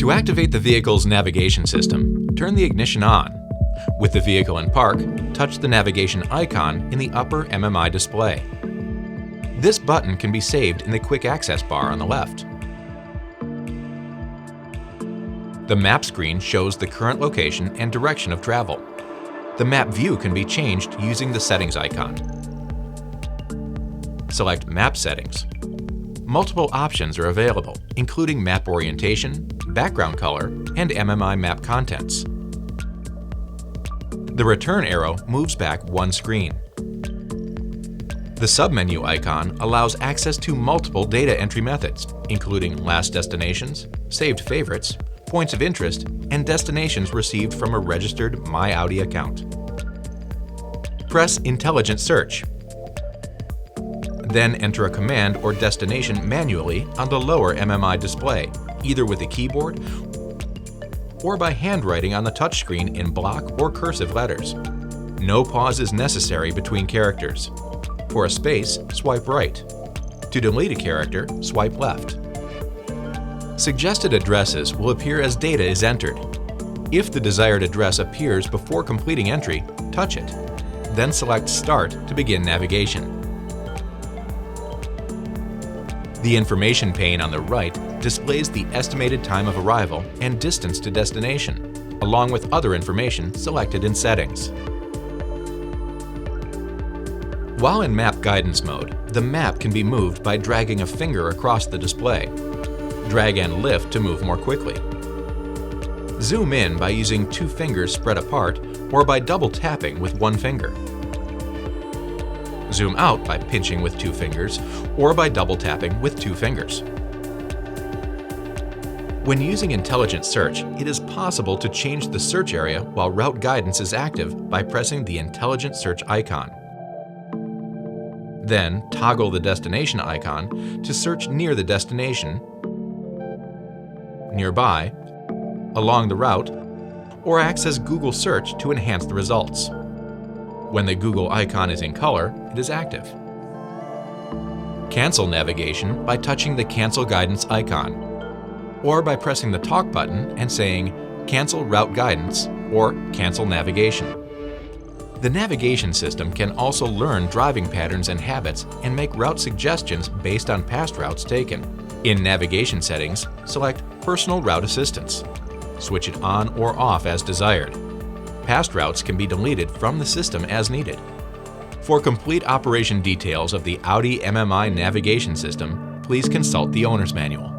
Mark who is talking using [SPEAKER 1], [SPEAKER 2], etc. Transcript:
[SPEAKER 1] To activate the vehicle's navigation system, turn the ignition on. With the vehicle in park, touch the navigation icon in the upper MMI display. This button can be saved in the quick access bar on the left. The map screen shows the current location and direction of travel. The map view can be changed using the settings icon. Select Map Settings. Multiple options are available, including map orientation, background color, and MMI map contents. The return arrow moves back one screen. The submenu icon allows access to multiple data entry methods, including last destinations, saved favorites, points of interest, and destinations received from a registered My Audi account. Press Intelligent Search. Then enter a command or destination manually on the lower MMI display, either with a keyboard or by handwriting on the touchscreen in block or cursive letters. No pause is necessary between characters. For a space, swipe right. To delete a character, swipe left. Suggested addresses will appear as data is entered. If the desired address appears before completing entry, touch it. Then select Start to begin navigation. The information pane on the right displays the estimated time of arrival and distance to destination, along with other information selected in Settings. While in Map Guidance mode, the map can be moved by dragging a finger across the display. Drag and lift to move more quickly. Zoom in by using two fingers spread apart or by double tapping with one finger. Zoom out by pinching with two fingers or by double tapping with two fingers. When using Intelligent Search, it is possible to change the search area while route guidance is active by pressing the Intelligent Search icon. Then toggle the destination icon to search near the destination, nearby, along the route, or access Google Search to enhance the results. When the Google icon is in color, it is active. Cancel navigation by touching the Cancel Guidance icon, or by pressing the talk button and saying Cancel Route Guidance or Cancel Navigation. The navigation system can also learn driving patterns and habits and make route suggestions based on past routes taken. In navigation settings, select Personal Route Assistance. Switch it on or off as desired. Past routes can be deleted from the system as needed. For complete operation details of the Audi MMI navigation system, please consult the owner's manual.